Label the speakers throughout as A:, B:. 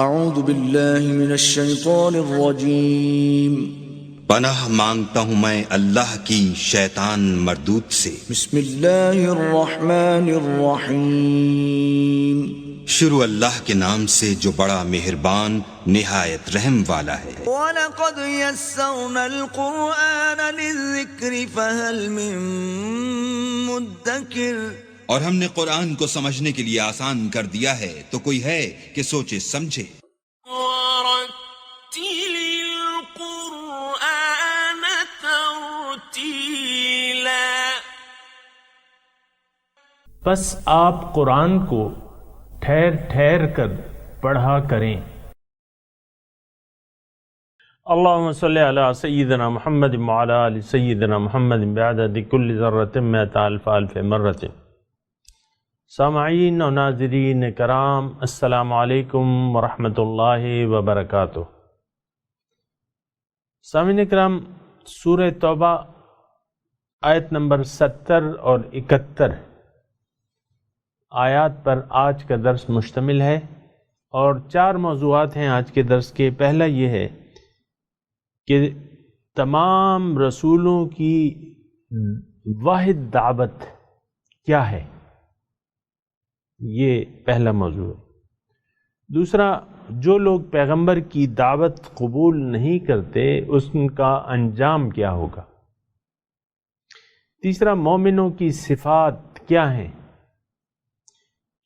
A: اعوذ باللہ من الشیطان الرجیم،
B: پناہ مانگتا ہوں میں اللہ کی شیطان مردود سے۔
A: بسم اللہ الرحمن الرحیم،
B: شروع اللہ کے نام سے جو بڑا مہربان نہایت رحم والا ہے۔
A: وَلَقَدْ يَسَّرْنَا الْقُرْآنَ لِلذِّكْرِ فَهَلْ مِن مُدَّكِرٍ،
B: اور ہم نے قرآن کو سمجھنے کے لیے آسان کر دیا ہے تو کوئی ہے کہ سوچے سمجھے۔
C: وَرَتِّلِ الْقُرْآنَ تَرْتِيلًا،
D: بس آپ قرآن کو ٹھہر ٹھہر کر پڑھا کریں۔ اللہم صلی علی سیدنا محمد وعلی آل سیدنا محمد بعدد کل ذرۃ مئۃ الف الف مرۃ۔ سامعین و ناظرین کرام، السلام علیکم ورحمۃ اللہ وبرکاتہ۔ سامعین کرام، سورہ توبہ آیت نمبر 70 اور 71 آیات پر آج کا درس مشتمل ہے، اور 4 موضوعات ہیں آج کے درس کے۔ پہلا یہ ہے کہ تمام رسولوں کی واحد دعوت کیا ہے، یہ پہلا موضوع ہے۔ دوسرا، جو لوگ پیغمبر کی دعوت قبول نہیں کرتے اس کا انجام کیا ہوگا۔ تیسرا، مومنوں کی صفات کیا ہیں۔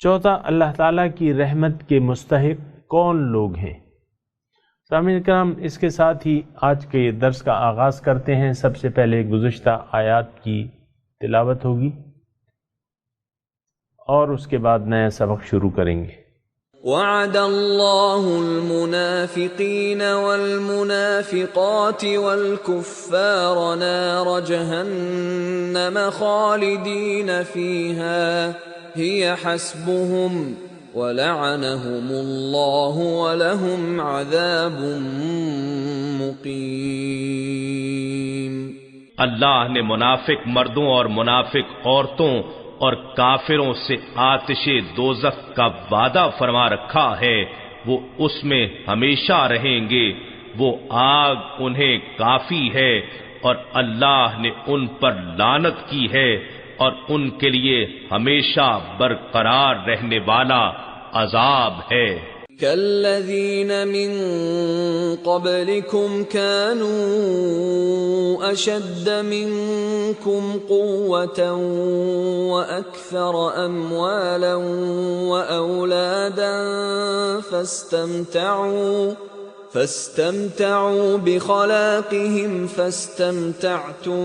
D: چوتھا، اللہ تعالیٰ کی رحمت کے مستحق کون لوگ ہیں۔ سامعین کرام، اس کے ساتھ ہی آج کے درس کا آغاز کرتے ہیں۔ سب سے پہلے گزشتہ آیات کی تلاوت ہوگی اور اس کے بعد نیا سبق شروع کریں گے۔
E: وعد اللہ المنافقین والمنافقات والکفار نار جہنم خالدین فیہا ہی حسبهم وَلَعَنَهُمُ اللَّهُ وَلَهُمْ عَذَابٌ مُقِيمٌ۔
F: اللہ نے منافق مردوں اور منافق عورتوں اور کافروں سے آتش دوزخ کا وعدہ فرما رکھا ہے، وہ اس میں ہمیشہ رہیں گے، وہ آگ انہیں کافی ہے، اور اللہ نے ان پر لعنت کی ہے، اور ان کے لیے ہمیشہ برقرار رہنے والا عذاب ہے۔
E: كالذین من قبلكم كانوا اشد منكم قوة واكثر اموالا واولادا فاستمتعوا بخلاقهم فاستمتعتم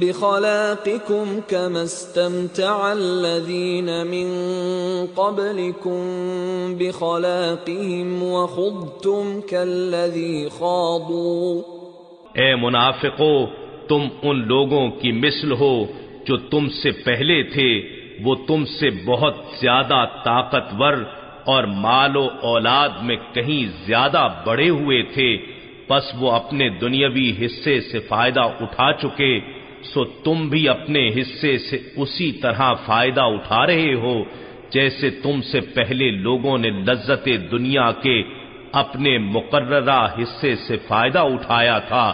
E: بخلاقكم كما استمتع الذين من قبلكم بخلاقهم وخضتم كالذي خاضوا۔
F: اے منافقو، تم ان لوگوں کی مثل ہو جو تم سے پہلے تھے، وہ تم سے بہت زیادہ طاقتور اور مال و اولاد میں کہیں زیادہ بڑے ہوئے تھے، پس وہ اپنے دنیاوی حصے سے فائدہ اٹھا چکے، سو تم بھی اپنے حصے سے اسی طرح فائدہ اٹھا رہے ہو جیسے تم سے پہلے لوگوں نے لذت دنیا کے اپنے مقررہ حصے سے فائدہ اٹھایا تھا،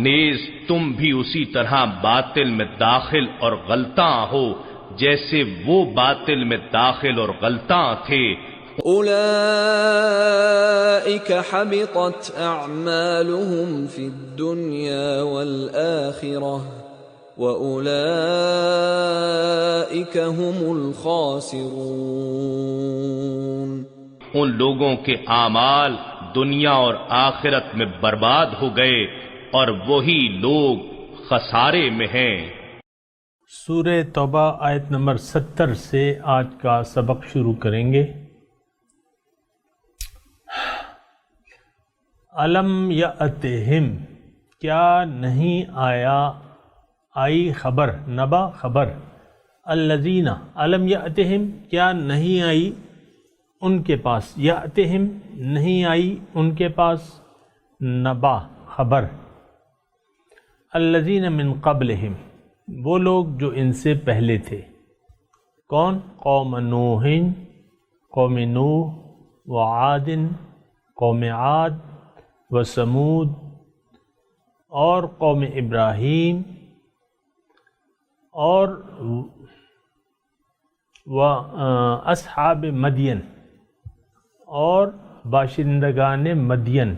F: نیز تم بھی اسی طرح باطل میں داخل اور غلطاں ہو جیسے وہ باطل میں داخل اور غلطاں تھے۔
E: اولئک حبطت اعمالهم فی الدنیا والآخرہ واولئک هم الخاسرون۔
F: ان لوگوں کے اعمال دنیا اور آخرت میں برباد ہو گئے اور وہی لوگ خسارے میں ہیں۔
D: سورہ توبہ آیت نمبر 70 سے آج کا سبق شروع کریں گے۔ علم یأتہم، کیا نہیں آئی خبر، نبا خبر، الذین، علم یأتہم، کیا نہیں آئی ان کے پاس، یأتہم نہیں آئی ان کے پاس، نبا خبر، الذین من قبلہم، وہ لوگ جو ان سے پہلے تھے۔ کون؟ قوم نوح، قوم نوح وعاد قوم عاد و سمود اور قوم ابراہیم اور اصحاب مدین اور باشندگان مدین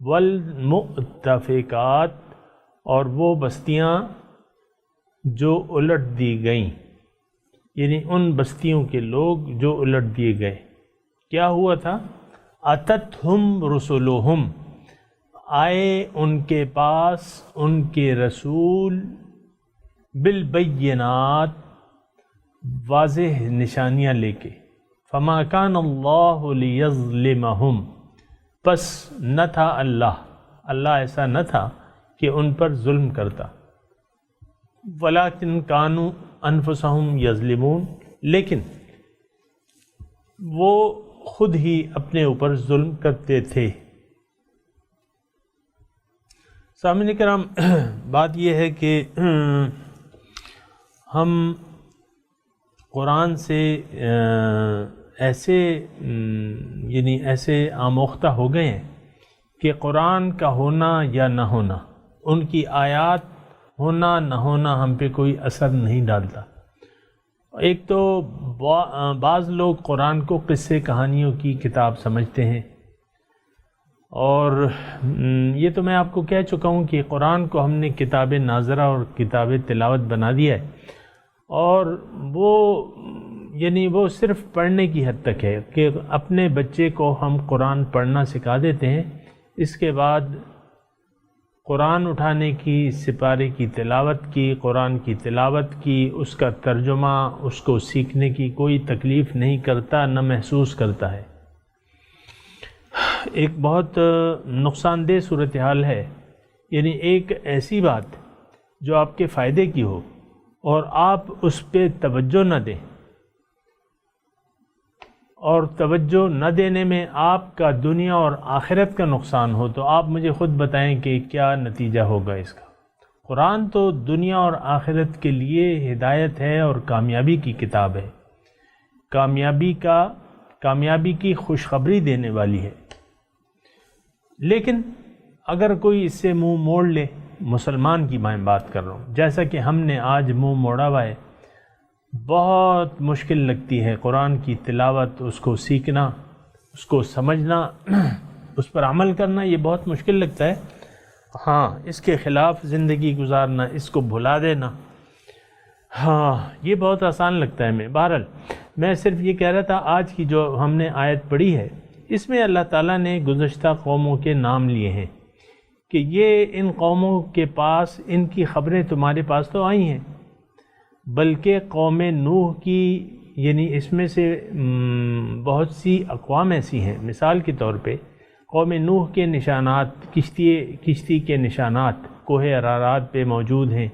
D: والمؤتفقات اور وہ بستیاں جو الٹ دی گئیں، یعنی ان بستیوں کے لوگ جو الٹ دیے گئے۔ کیا ہوا تھا؟ اتتہم رسلہم، آئے ان کے پاس ان کے رسول، بالبینات، واضح نشانیاں لے کے، فما کان اللہ لیظلمہم، پس نہ تھا اللہ ایسا نہ تھا کہ ان پر ظلم کرتا، ولیکن کانوا انفسہم یظلمون، لیکن وہ خود ہی اپنے اوپر ظلم کرتے تھے۔ سامعین کرام، بات یہ ہے کہ ہم قرآن سے ایسے آموختہ ہو گئے ہیں کہ قرآن کا ہونا یا نہ ہونا، ان کی آیات ہونا نہ ہونا ہم پہ کوئی اثر نہیں ڈالتا۔ ایک تو بعض لوگ قرآن کو قصے کہانیوں کی کتاب سمجھتے ہیں، اور یہ تو میں آپ کو کہہ چکا ہوں کہ قرآن کو ہم نے کتاب ناظرہ اور کتاب تلاوت بنا دیا ہے، اور وہ صرف پڑھنے کی حد تک ہے کہ اپنے بچے کو ہم قرآن پڑھنا سکھا دیتے ہیں، اس کے بعد قرآن اٹھانے کی، سپارے کی تلاوت کی، قرآن کی تلاوت کی، اس کا ترجمہ، اس کو سیکھنے کی کوئی تکلیف نہیں کرتا، نہ محسوس کرتا ہے۔ ایک بہت نقصان دہ صورتحال ہے، یعنی ایک ایسی بات جو آپ کے فائدے کی ہو اور آپ اس پہ توجہ نہ دیں، اور توجہ نہ دینے میں آپ کا دنیا اور آخرت کا نقصان ہو، تو آپ مجھے خود بتائیں کہ کیا نتیجہ ہوگا اس کا۔ قرآن تو دنیا اور آخرت کے لیے ہدایت ہے اور کامیابی کی کتاب ہے، کامیابی کی خوشخبری دینے والی ہے۔ لیکن اگر کوئی اس سے منہ موڑ لے، مسلمان کی میں بات کر رہا ہوں، جیسا کہ ہم نے آج منہ موڑا ہوا ہے، بہت مشکل لگتی ہے قرآن کی تلاوت، اس کو سیکھنا، اس کو سمجھنا، اس پر عمل کرنا، یہ بہت مشکل لگتا ہے۔ ہاں، اس کے خلاف زندگی گزارنا، اس کو بھلا دینا، ہاں یہ بہت آسان لگتا ہے۔ بہرحال میں صرف یہ کہہ رہا تھا، آج کی جو ہم نے آیت پڑھی ہے، اس میں اللہ تعالیٰ نے گزشتہ قوموں کے نام لیے ہیں کہ یہ ان قوموں کے پاس ان کی خبریں تمہارے پاس تو آئی ہیں، بلکہ قوم نوح کی، یعنی اس میں سے بہت سی اقوام ایسی ہیں، مثال کے طور پہ قوم نوح کے نشانات، کشتی کے نشانات کوہ ارارات پہ موجود ہیں،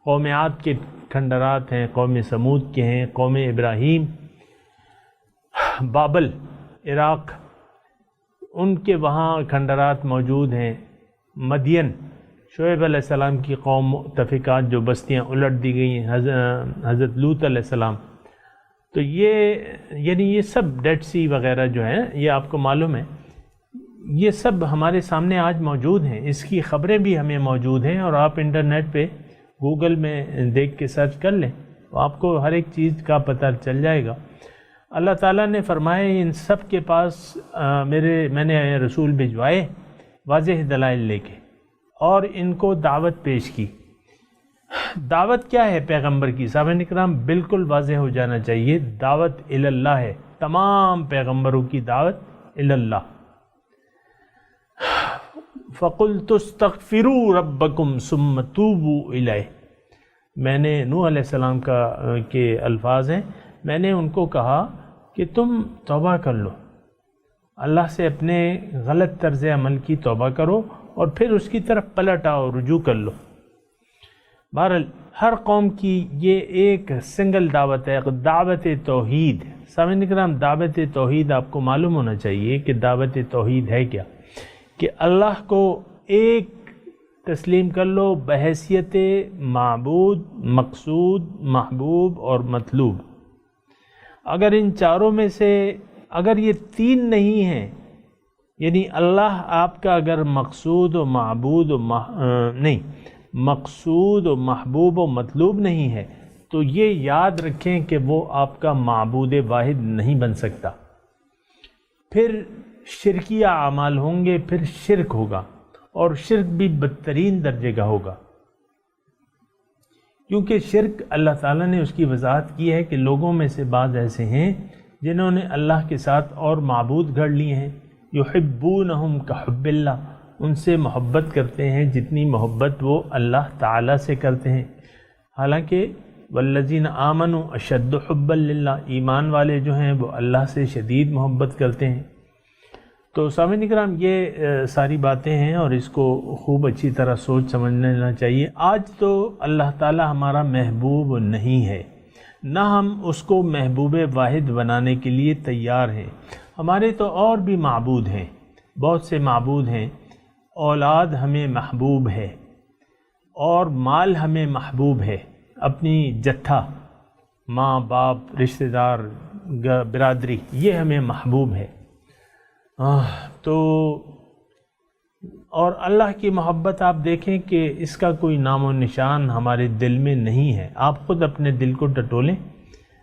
D: قوم عاد کے کھنڈرات ہیں، قوم سمود کے ہیں، قوم ابراہیم، بابل عراق، ان کے وہاں کھنڈرات موجود ہیں، مدین شعیب علیہ السلام کی قوم مؤتفقات جو بستیاں الٹ دی گئی ہیں، حضرت لوط علیہ السلام، تو یہ سب ڈیڈ سی وغیرہ جو ہیں، یہ آپ کو معلوم ہے، یہ سب ہمارے سامنے آج موجود ہیں، اس کی خبریں بھی ہمیں موجود ہیں، اور آپ انٹرنیٹ پہ گوگل میں دیکھ کے سرچ کر لیں تو آپ کو ہر ایک چیز کا پتہ چل جائے گا۔ اللہ تعالیٰ نے فرمایا ان سب کے پاس میں نے رسول بھجوائے واضح دلائل لے کے، اور ان کو دعوت پیش کی۔ دعوت کیا ہے پیغمبر کی؟ سامعین کرام، بالکل واضح ہو جانا چاہیے، دعوت اللہ ہے، تمام پیغمبروں کی دعوت اللہ۔ فَقُلْتُ اسْتَغْفِرُوا رَبَّكُمْ ثُمَّ تُوبُوا إِلَيْهِ، میں نے نوح علیہ السلام کے الفاظ ہیں، میں نے ان کو کہا کہ تم توبہ کر لو، اللہ سے اپنے غلط طرز عمل کی توبہ کرو اور پھر اس کی طرف پلٹ آؤ، رجوع کر لو۔ بہرحال ہر قوم کی یہ ایک سنگل دعوت ہے، دعوت توحید۔ سامعین کرام، دعوت توحید آپ کو معلوم ہونا چاہیے کہ دعوت توحید ہے کیا، کہ اللہ کو ایک تسلیم کر لو بحیثیت معبود، مقصود، محبوب اور مطلوب۔ اگر ان چاروں میں سے اگر یہ تین نہیں ہیں یعنی اللہ آپ کا اگر مقصود و معبود و نہیں، مقصود و محبوب و مطلوب نہیں ہے تو یہ یاد رکھیں کہ وہ آپ کا معبود واحد نہیں بن سکتا، پھر شرکیہ اعمال ہوں گے، پھر شرک ہوگا، اور شرک بھی بدترین درجے کا ہوگا، کیونکہ شرک اللہ تعالیٰ نے اس کی وضاحت کی ہے کہ لوگوں میں سے بعض ایسے ہیں جنہوں نے اللہ کے ساتھ اور معبود گھڑ لیے ہیں، یحبونہم کحب اللہ، ان سے محبت کرتے ہیں جتنی محبت وہ اللہ تعالیٰ سے کرتے ہیں، حالانکہ والذین آمنوا اشد حبا للہ، ایمان والے جو ہیں وہ اللہ سے شدید محبت کرتے ہیں۔ تو سامعین اکرام، یہ ساری باتیں ہیں اور اس کو خوب اچھی طرح سوچ سمجھ لینا چاہیے۔ آج تو اللہ تعالی ہمارا محبوب نہیں ہے، نہ ہم اس کو محبوب واحد بنانے کے لیے تیار ہیں۔ ہمارے تو اور بھی معبود ہیں، بہت سے معبود ہیں، اولاد ہمیں محبوب ہے، اور مال ہمیں محبوب ہے، اپنی جتھا، ماں باپ، رشتہ دار، برادری، یہ ہمیں محبوب ہے۔ تو اور اللہ کی محبت آپ دیکھیں کہ اس کا کوئی نام و نشان ہمارے دل میں نہیں ہے۔ آپ خود اپنے دل کو ٹٹولیں،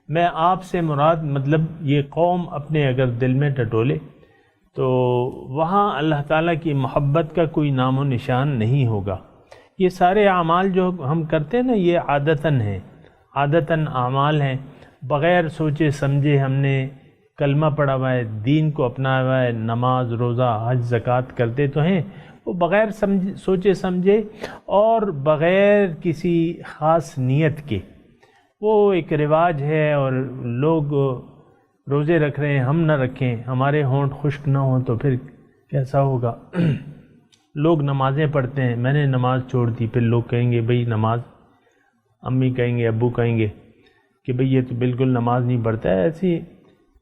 D: میں آپ سے مراد مطلب یہ قوم اپنے اگر دل میں ٹٹولے تو وہاں اللہ تعالیٰ کی محبت کا کوئی نام و نشان نہیں ہوگا۔ یہ سارے اعمال جو ہم کرتے ہیں نا، یہ عادتاً ہیں، عادتاً اعمال ہیں، بغیر سوچے سمجھے ہم نے کلمہ پڑھا ہوا ہے، دین کو اپنایا ہوا ہے، نماز، روزہ، حج، زکوٰۃ کرتے تو ہیں، وہ بغیر سوچے سمجھے اور بغیر کسی خاص نیت کے، وہ ایک رواج ہے، اور لوگ روزے رکھ رہے ہیں، ہم نہ رکھیں، ہمارے ہونٹ خشک نہ ہوں تو پھر کیسا ہوگا؟ لوگ نمازیں پڑھتے ہیں، میں نے نماز چھوڑ دی، پھر لوگ کہیں گے بھئی نماز، امی کہیں گے، ابو کہیں گے کہ بھئی یہ تو بالکل نماز نہیں پڑھتا ہے، ایسی۔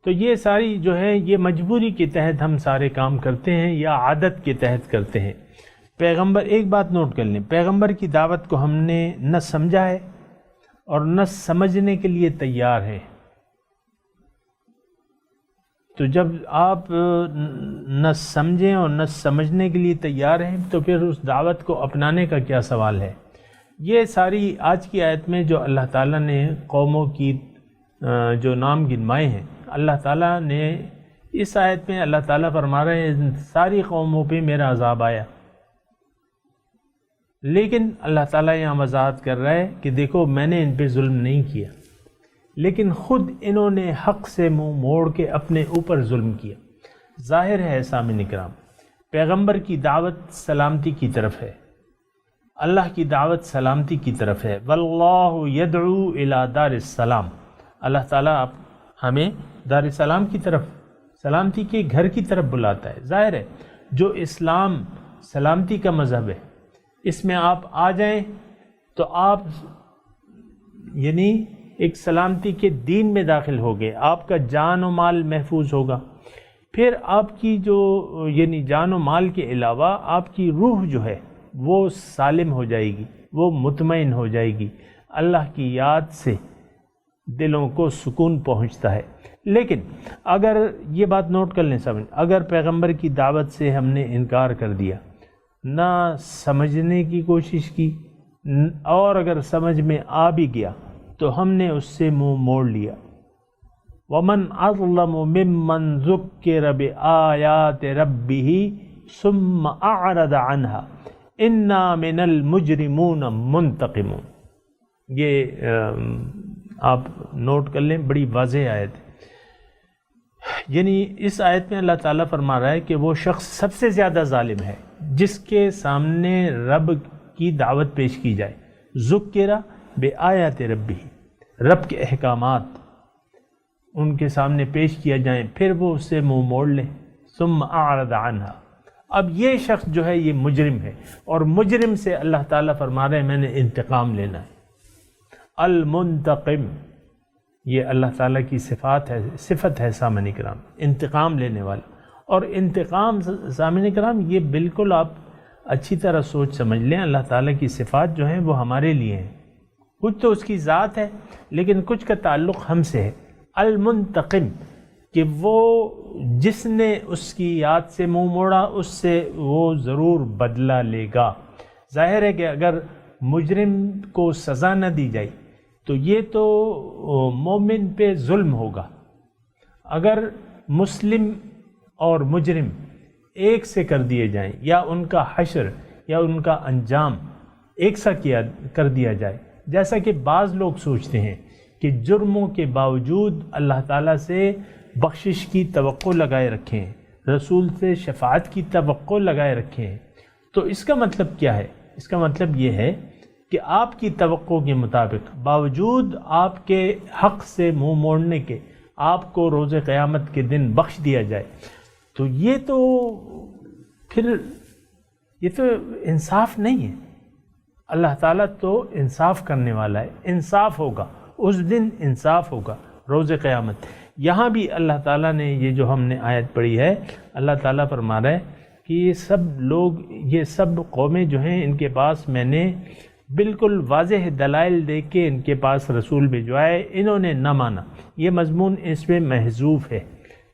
D: تو یہ ساری جو ہے یہ مجبوری کے تحت ہم سارے کام کرتے ہیں یا عادت کے تحت کرتے ہیں۔ پیغمبر، ایک بات نوٹ کر لیں، پیغمبر کی دعوت کو ہم نے نہ سمجھا ہے اور نہ سمجھنے کے لیے تیار ہیں۔ تو جب آپ نہ سمجھیں اور نہ سمجھنے کے لیے تیار ہیں تو پھر اس دعوت کو اپنانے کا کیا سوال ہے؟ یہ ساری آج کی آیت میں جو اللہ تعالیٰ نے قوموں کی جو نام گنوائے ہیں، اللہ تعالیٰ نے اس آیت میں اللہ تعالیٰ فرما رہے ہیں ساری قوموں پہ میرا عذاب آیا، لیکن اللہ تعالیٰ یہاں وضاحت کر رہا ہے کہ دیکھو میں نے ان پہ ظلم نہیں کیا، لیکن خود انہوں نے حق سے منہ موڑ کے اپنے اوپر ظلم کیا۔ ظاہر ہے سامعین اکرام، پیغمبر کی دعوت سلامتی کی طرف ہے، اللہ کی دعوت سلامتی کی طرف ہے۔ واللہ یدعو الی دار السلام، اللہ تعالیٰ ہمیں دار السلام کی طرف، سلامتی کے گھر کی طرف بلاتا ہے۔ ظاہر ہے جو اسلام سلامتی کا مذہب ہے، اس میں آپ آ جائیں تو آپ یعنی ایک سلامتی کے دین میں داخل ہو گئے، آپ کا جان و مال محفوظ ہوگا، پھر آپ کی جو یعنی جان و مال کے علاوہ آپ کی روح جو ہے وہ سالم ہو جائے گی، وہ مطمئن ہو جائے گی، اللہ کی یاد سے دلوں کو سکون پہنچتا ہے۔ لیکن اگر یہ بات نوٹ کر لیں سامنے، اگر پیغمبر کی دعوت سے ہم نے انکار کر دیا، نہ سمجھنے کی کوشش کی، اور اگر سمجھ میں آ بھی گیا تو ہم نے اس سے منہ موڑ لیا۔ وَمَنْ أَظْلَمُ مِمَّنْ ذُكِّرَ بِآيَاتِ رَبِّهِ ثُمَّ أَعْرَضَ عَنْهَا إِنَّا مِنَ الْمُجْرِمُونَ مُنْتَقِمُونَ۔ یہ آپ نوٹ کر لیں، بڑی واضح آیت ہے۔ یعنی اس آیت میں اللہ تعالیٰ فرما رہا ہے کہ وہ شخص سب سے زیادہ ظالم ہے جس کے سامنے رب کی دعوت پیش کی جائے، ذکر بآیات ربہ، رب کے احکامات ان کے سامنے پیش کیا جائیں، پھر وہ اس سے منہ موڑ لیں، ثم اعرض عنہا۔ اب یہ شخص جو ہے یہ مجرم ہے، اور مجرم سے اللہ تعالیٰ فرما رہے ہیں میں نے انتقام لینا ہے۔ المنتقم، یہ اللہ تعالیٰ کی صفت ہے سامعین اکرام، انتقام لینے والا۔ اور انتقام سامعین اکرام یہ بالکل آپ اچھی طرح سوچ سمجھ لیں، اللہ تعالیٰ کی صفات جو ہیں وہ ہمارے لیے ہیں، کچھ تو اس کی ذات ہے لیکن کچھ کا تعلق ہم سے ہے۔ المنتقم، کہ وہ جس نے اس کی یاد سے منہ موڑا اس سے وہ ضرور بدلہ لے گا۔ ظاہر ہے کہ اگر مجرم کو سزا نہ دی جائے تو یہ تو مومن پہ ظلم ہوگا۔ اگر مسلم اور مجرم ایک سے کر دیے جائیں یا ان کا حشر یا ان کا انجام ایک سا کر دیا جائے، جیسا کہ بعض لوگ سوچتے ہیں کہ جرموں کے باوجود اللہ تعالیٰ سے بخشش کی توقع لگائے رکھے ہیں، رسول سے شفاعت کی توقع لگائے رکھے ہیں، تو اس کا مطلب کیا ہے؟ اس کا مطلب یہ ہے کہ آپ کی توقع کے مطابق باوجود آپ کے حق سے منہ موڑنے کے آپ کو روز قیامت کے دن بخش دیا جائے، تو یہ تو انصاف نہیں ہے۔ اللہ تعالیٰ تو انصاف کرنے والا ہے، انصاف ہوگا اس دن، انصاف ہوگا روز قیامت۔ یہاں بھی اللہ تعالیٰ نے یہ جو ہم نے آیت پڑھی ہے، اللہ تعالیٰ فرما رہا ہے کہ یہ سب لوگ، یہ سب قومیں جو ہیں، ان کے پاس میں نے بالکل واضح دلائل دے کے ان کے پاس رسول بھجوائے، انہوں نے نہ مانا۔ یہ مضمون اس میں محذوف ہے،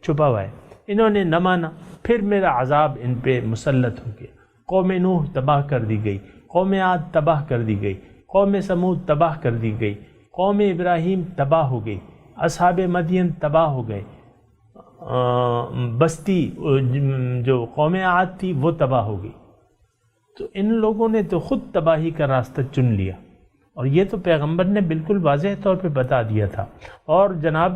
D: چھپا ہوا ہے۔ انہوں نے نہ مانا، پھر میرا عذاب ان پہ مسلط ہو گیا۔ قوم نوح تباہ کر دی گئی، قوم عاد تباہ کر دی گئی، قوم سمود تباہ کر دی گئی، قوم ابراہیم تباہ ہو گئی، اصحاب مدین تباہ ہو گئے، بستی جو قوم عاد تھی وہ تباہ ہو گئی۔ تو ان لوگوں نے تو خود تباہی کا راستہ چن لیا، اور یہ تو پیغمبر نے بالکل واضح طور پہ بتا دیا تھا۔ اور جناب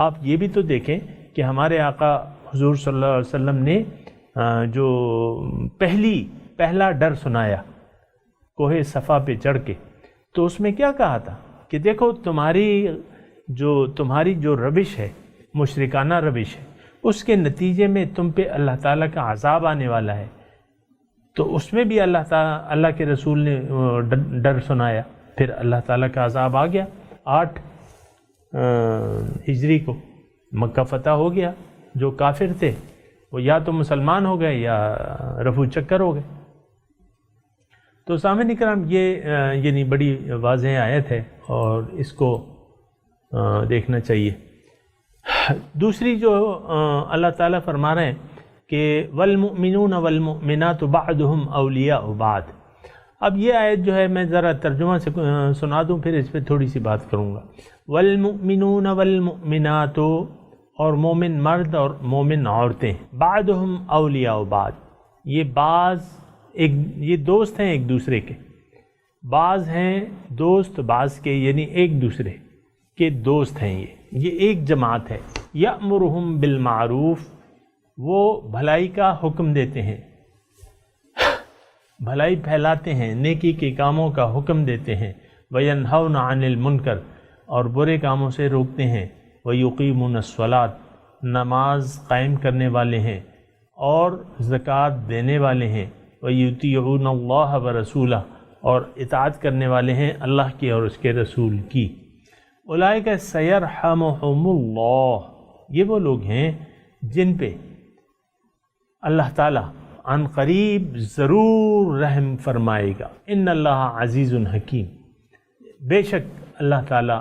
D: آپ یہ بھی تو دیکھیں کہ ہمارے آقا حضور صلی اللہ علیہ وسلم نے جو پہلا ڈر سنایا کوہ صفا پہ چڑھ کے، تو اس میں کیا کہا تھا کہ دیکھو تمہاری جو روش ہے، مشرکانہ روش ہے، اس کے نتیجے میں تم پہ اللہ تعالیٰ کا عذاب آنے والا ہے۔ تو اس میں بھی اللہ کے رسول نے ڈر سنایا، پھر اللہ تعالیٰ کا عذاب آ گیا۔ 8 ہجری کو مکہ فتح ہو گیا، جو کافر تھے وہ یا تو مسلمان ہو گئے یا رفو چکر ہو گئے۔ تو سامعین کرام، یہ یعنی بڑی واضح آیت ہے اور اس کو دیکھنا چاہیے۔ دوسری جو اللہ تعالیٰ فرما رہے ہیں کہ والمؤمنون والمؤمنات بعضهم اولیاء بعض۔ اب یہ آیت جو ہے میں ذرا ترجمہ سے سنا دوں، پھر اس پہ تھوڑی سی بات کروں گا۔ والمؤمنون والمؤمنات، اور مومن مرد اور مومن عورتیں، بعضهم اولیاء بعض، یہ دوست ہیں ایک دوسرے کے، بعض ہیں دوست بعض کے، یعنی ایک دوسرے کے دوست ہیں۔ یہ ایک جماعت ہے۔ یأمرهم بالمعروف، وہ بھلائی کا حکم دیتے ہیں، بھلائی پھیلاتے ہیں، نیکی کے کاموں کا حکم دیتے ہیں۔ وینہون عن المنکر، اور برے کاموں سے روکتے ہیں۔ ویقیمون الصلاۃ، نماز قائم کرنے والے ہیں اور زکوٰۃ دینے والے ہیں۔ ویطیعون اللہ ورسولہ، اور اطاعت کرنے والے ہیں اللہ کی اور اس کے رسول کی۔ اولئک سیرحمہم اللہ، یہ وہ لوگ ہیں جن پہ اللہ تعالیٰ عن قریب ضرور رحم فرمائے گا۔ ان اللہ عزیز حکیم، بے شک اللہ تعالیٰ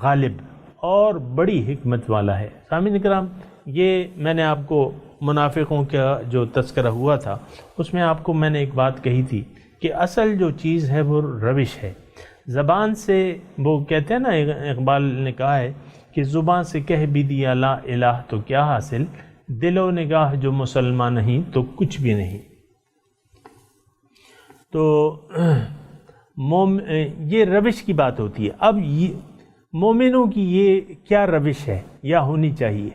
D: غالب اور بڑی حکمت والا ہے۔ سامعین کرام، یہ میں نے آپ کو منافقوں کا جو تذکرہ ہوا تھا اس میں آپ کو میں نے ایک بات کہی تھی کہ اصل جو چیز ہے وہ روش ہے۔ زبان سے وہ کہتے ہیں نا، اقبال نے کہا ہے کہ زبان سے کہہ بھی دیا لا الہ تو کیا حاصل، دل و نگاہ جو مسلمان نہیں تو کچھ بھی نہیں۔ تو یہ روش کی بات ہوتی ہے۔ اب مومنوں کی یہ کیا روش ہے یا ہونی چاہیے،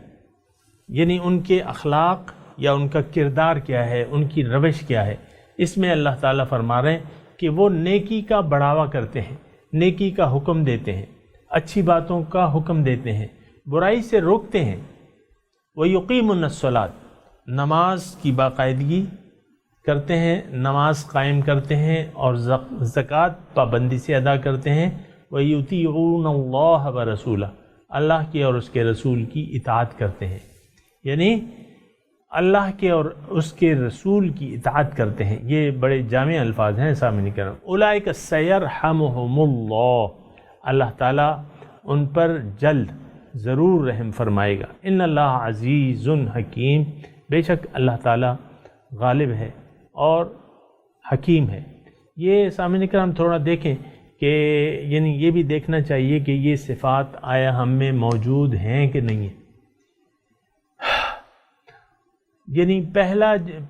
D: یعنی ان کے اخلاق یا ان کا کردار کیا ہے، ان کی روش کیا ہے۔ اس میں اللہ تعالیٰ فرما رہے ہیں کہ وہ نیکی کا بڑھاوا کرتے ہیں، نیکی کا حکم دیتے ہیں، اچھی باتوں کا حکم دیتے ہیں، برائی سے روکتے ہیں۔ وَيُقِيمُونَ الصَّلَاةَ، نماز کی باقاعدگی کرتے ہیں، نماز قائم کرتے ہیں اور زکوٰۃ پابندی سے ادا کرتے ہیں۔ وَيُطِيعُونَ اللَّهَ وَرَسُولَهُ، اللہ کی اور اس کے رسول کی اطاعت کرتے ہیں، یعنی اللہ کے اور اس کے رسول کی اطاعت کرتے ہیں۔ یہ بڑے جامع الفاظ ہیں سامعین کرام۔ اولئک سیرحمہم اللہ، اللہ تعالیٰ ان پر جلد ضرور رحم فرمائے گا۔ ان اللہ عزیز حکیم، بے شک اللہ تعالیٰ غالب ہے اور حکیم ہے۔ یہ سامعین کرام تھوڑا دیکھیں کہ یعنی یہ بھی دیکھنا چاہیے کہ یہ صفات آیا ہم میں موجود ہیں کہ نہیں ہیں۔ یعنی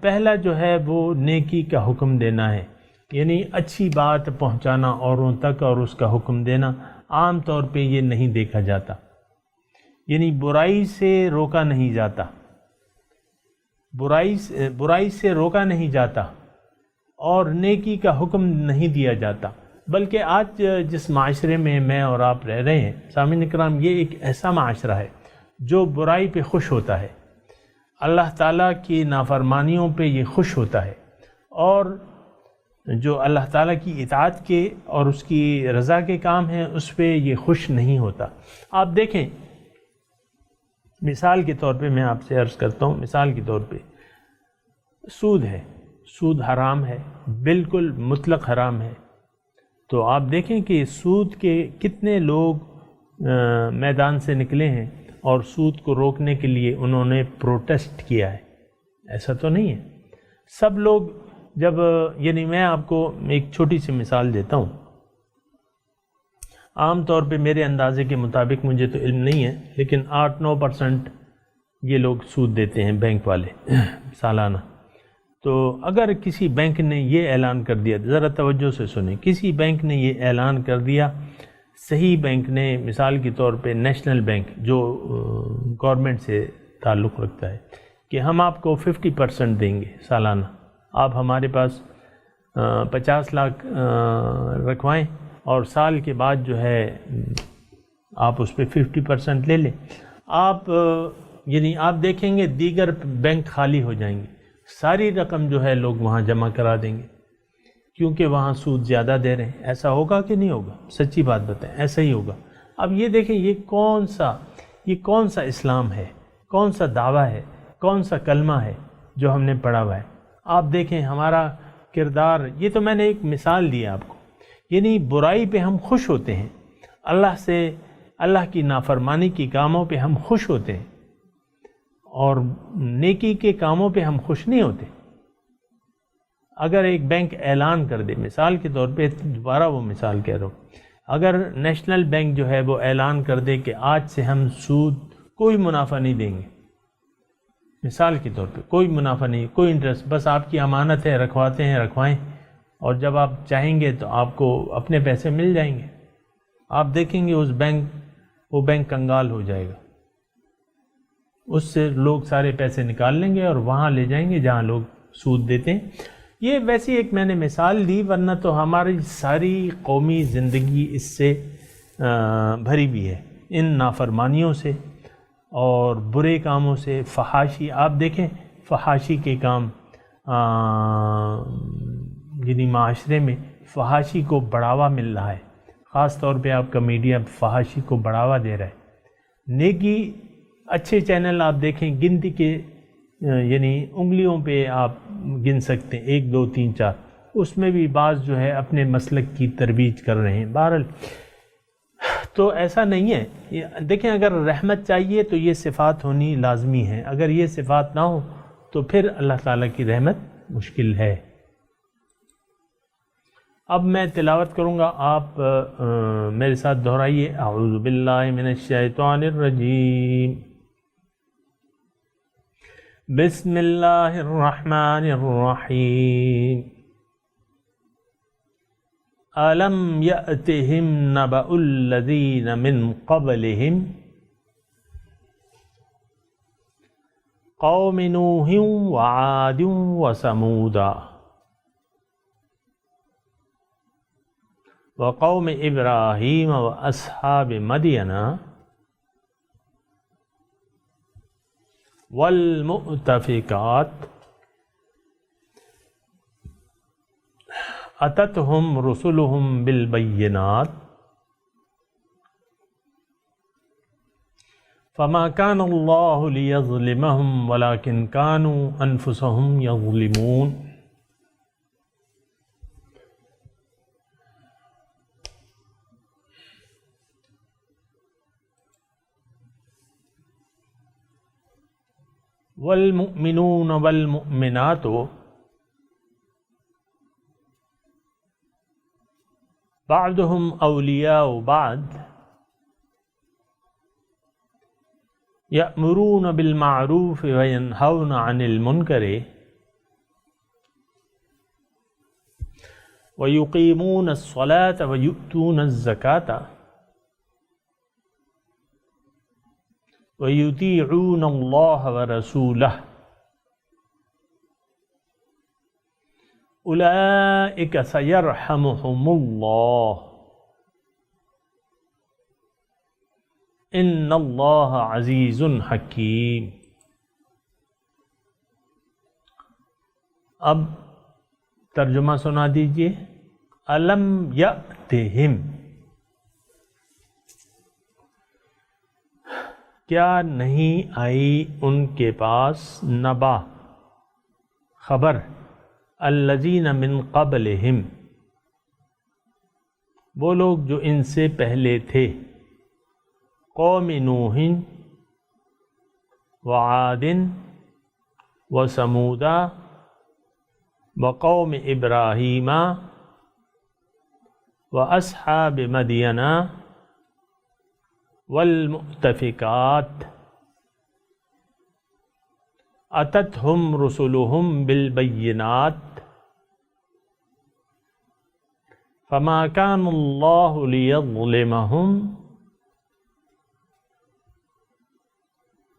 D: پہلا جو ہے وہ نیکی کا حکم دینا ہے، یعنی اچھی بات پہنچانا اوروں تک اور اس کا حکم دینا۔ عام طور پہ یہ نہیں دیکھا جاتا، یعنی برائی سے روکا نہیں جاتا، برائی سے روکا نہیں جاتا اور نیکی کا حکم نہیں دیا جاتا۔ بلکہ آج جس معاشرے میں میں اور آپ رہ رہے ہیں سامعین اکرام، یہ ایک ایسا معاشرہ ہے جو برائی پہ خوش ہوتا ہے، اللہ تعالیٰ کی نافرمانیوں پہ یہ خوش ہوتا ہے، اور جو اللہ تعالیٰ کی اطاعت کے اور اس کی رضا کے کام ہیں اس پہ یہ خوش نہیں ہوتا۔ آپ دیکھیں، مثال کے طور پہ میں آپ سے عرض کرتا ہوں، مثال کے طور پہ سود ہے، سود حرام ہے، بالکل مطلق حرام ہے۔ تو آپ دیکھیں کہ سود کے کتنے لوگ میدان سے نکلے ہیں اور سود کو روکنے کے لیے انہوں نے پروٹیسٹ کیا ہے۔ ایسا تو نہیں ہے سب لوگ، جب یعنی میں آپ کو ایک چھوٹی سی مثال دیتا ہوں۔ عام طور پہ میرے اندازے کے مطابق، مجھے تو علم نہیں ہے، لیکن 8-9% یہ لوگ سود دیتے ہیں بینک والے سالانہ۔ تو اگر کسی بینک نے یہ اعلان کر دیا، ذرا توجہ سے سنیں، کسی بینک نے یہ اعلان کر دیا، صحیح بینک نے، مثال کے طور پہ نیشنل بینک جو گورنمنٹ سے تعلق رکھتا ہے، کہ ہم آپ کو 50% دیں گے سالانہ، آپ ہمارے پاس 50 لاکھ رکھوائیں اور سال کے بعد جو ہے آپ اس پہ 50% لے لیں۔ آپ یعنی آپ دیکھیں گے دیگر بینک خالی ہو جائیں گے، ساری رقم جو ہے لوگ وہاں جمع کرا دیں گے، کیونکہ وہاں سود زیادہ دے رہے ہیں۔ ایسا ہوگا کہ نہیں ہوگا؟ سچی بات بتائیں، ایسا ہی ہوگا۔ اب یہ دیکھیں یہ کون سا اسلام ہے، کون سا دعویٰ ہے، کون سا کلمہ ہے جو ہم نے پڑھا ہوا ہے؟ آپ دیکھیں ہمارا کردار، یہ تو میں نے ایک مثال دی آپ کو، یعنی برائی پہ ہم خوش ہوتے ہیں، اللہ کی نافرمانی کی کاموں پہ ہم خوش ہوتے ہیں، اور نیکی کے کاموں پہ ہم خوش نہیں ہوتے۔ اگر ایک بینک اعلان کر دے، مثال کے طور پہ دوبارہ وہ مثال کہہ رہا ہوں، اگر نیشنل بینک جو ہے وہ اعلان کر دے کہ آج سے ہم سود کوئی منافع نہیں دیں گے، مثال کے طور پہ کوئی منافع نہیں، کوئی انٹرسٹ، بس آپ کی امانت ہے، رکھواتے ہیں رکھوائیں، اور جب آپ چاہیں گے تو آپ کو اپنے پیسے مل جائیں گے، آپ دیکھیں گے وہ بینک کنگال ہو جائے گا، اس سے لوگ سارے پیسے نکال لیں گے اور وہاں لے جائیں گے جہاں لوگ سود دیتے ہیں۔ یہ ویسی ایک میں نے مثال دی، ورنہ تو ہماری ساری قومی زندگی اس سے بھری بھی ہے، ان نافرمانیوں سے اور برے کاموں سے۔ فحاشی، آپ دیکھیں فحاشی کے کام، یعنی معاشرے میں فحاشی کو بڑھاوا مل رہا ہے، خاص طور پہ آپ کا میڈیا فحاشی کو بڑھاوا دے رہا ہے۔ نیکی، اچھے چینل آپ دیکھیں گنتی کے، یعنی انگلیوں پہ آپ گن سکتے ہیں، 1 2 3 4، اس میں بھی بعض جو ہے اپنے مسلک کی ترویج کر رہے ہیں۔ بہرحال تو ایسا نہیں ہے، دیکھیں اگر رحمت چاہیے تو یہ صفات ہونی لازمی ہے، اگر یہ صفات نہ ہو تو پھر اللہ تعالیٰ کی رحمت مشکل ہے۔ اب میں تلاوت کروں گا، آپ میرے ساتھ دہرائیے، اعوذ باللہ من الشیطان الرجیم، بسم اللہ الرحمن الرحیم، أَلَمْ يَأْتِهِمْ نَبَأُ الَّذِينَ مِنْ قَبْلِهِمْ قَوْمِ نُوحٍ وَعَادٍ وَثَمُودَ وَقَوْمِ إِبْرَاهِيمَ وَأَصْحَابِ مَدْيَنَ وَالْمُؤْتَفِكَاتِ أَتَتْهُمْ رُسُلُهُمْ بِالْبَيِّنَاتِ فَمَا كَانَ اللَّهُ لِيَظْلِمَهُمْ وَلَكِنْ كَانُوا أَنفُسَهُمْ يَظْلِمُونَ۔ والمؤمنون والمؤمنات بعضهم اولیاء بعض یأمرون بالمعروف وینہون عن المنکر ویقیمون الصلاة ویؤتون الزکاة ویطیعون اللہ ورسولہ اولئک سیرحمہم اللہ ان اللہ عزیز حکیم۔ اب ترجمہ سنا دیجئے۔ الم یأتہم، کیا نہیں آئی ان کے پاس، نبا خبر، الذین من قبلہم، وہ لوگ جو ان سے پہلے تھے، قوم نوح وعاد وثمود وقوم ابراہیم واصحاب مدین والمؤتفکات اتتہم رسلہم بالبینات فما کان اللہ لیظلمہم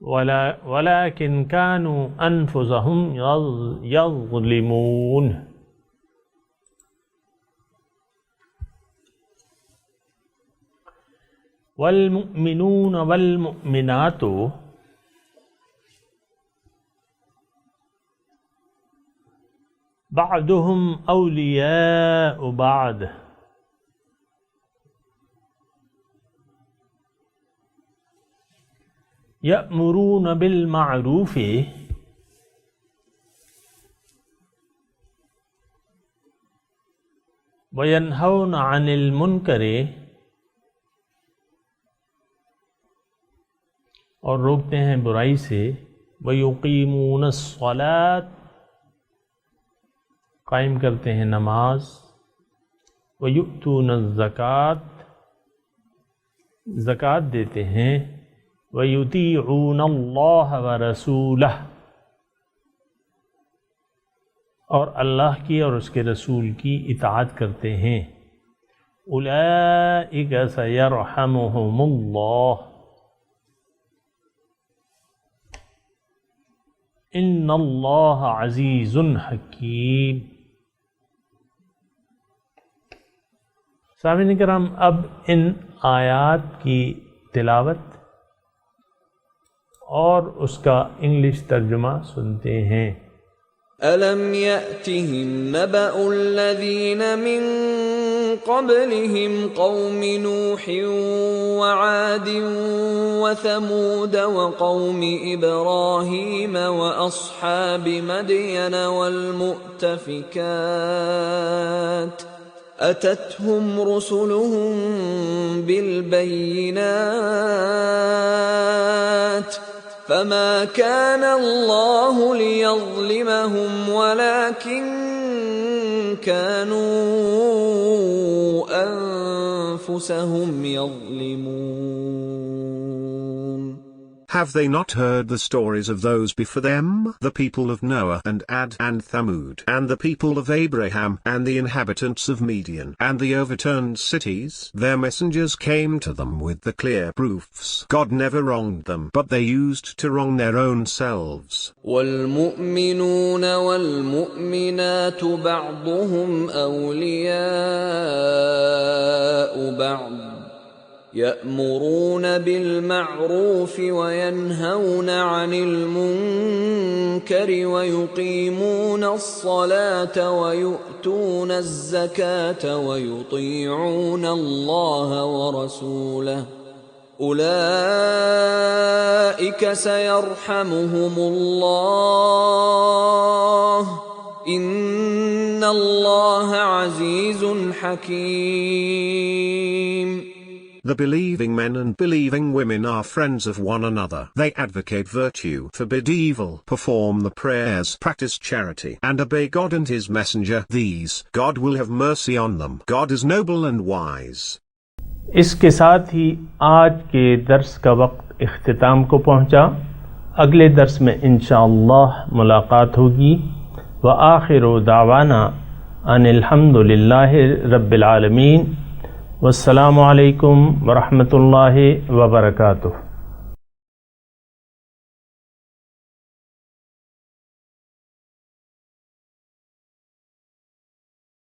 D: ولكن كانوا أنفسهم يظلمون۔ والمؤمنون والمؤمنات بعضهم أولياء بعض یأمرون بالمعروف وینہون عن المنکر، اور روکتے ہیں برائی سے، ویقیمون الصلاۃ، قائم کرتے ہیں نماز، ویؤتون الزکاۃ، زکوٰۃ دیتے ہیں، وَيُطِيعُونَ اللَّهَ وَرَسُولَهُ، اور اللہ کی اور اس کے رسول کی اطاعت کرتے ہیں، أُولَئِكَ سَيَرْحَمُهُمُ اللَّهُ إِنَّ اللَّهَ عَزِيزٌ حَكِيمٌ۔ سامعین کرام، اب ان آیات کی تلاوت اور اس کا انگلش ترجمہ سنتے ہیں۔
E: أَلَمْ يَأْتِهِمْ نَبَأُ الَّذِينَ مِن قَبْلِهِمْ قَوْمِ نُوحٍ وَعَادٍ وَثَمُودَ وَقَوْمِ إِبْرَاهِيمَ وَأَصْحَابِ مَدْيَنَ وَالْمُؤْتَفِكَاتِ أَتَتْهُمْ رُسُلُهُم بِالْبَيِّنَاتِ فما كان الله ليظلمهم ولكن كانوا أنفسهم يظلمون۔
C: Have they not heard the stories of those before them, the people of Noah and Ad and Thamud, and the people of Abraham, and the inhabitants of Midian, and the overturned cities? Their messengers came to them with the clear proofs. God never wronged them, but they used to wrong their own selves.
E: والمؤمنون والمؤمنات بعضهم أولياء بعض يأمرون بالمعروف وينهون عن المنكر ويقيمون الصلاة ويؤتون الزكاة ويطيعون الله ورسوله أولئك سيرحمهم الله إن الله عزيز حكيم۔
C: The believing men and believing women are friends of one another. They advocate virtue, forbid evil, perform the prayers, practice charity, and obey God and His Messenger. These, God will have mercy on them. God is noble and wise.
D: اس کے ساتھ ہی آج کے درس کا وقت اختتام کو پہنچا. اگلے درس میں انشاءاللہ ملاقات ہوگی. وآخر دعوانا ان الحمد للہ رب العالمین. والسلام علیکم ورحمۃ اللہ وبرکاتہ.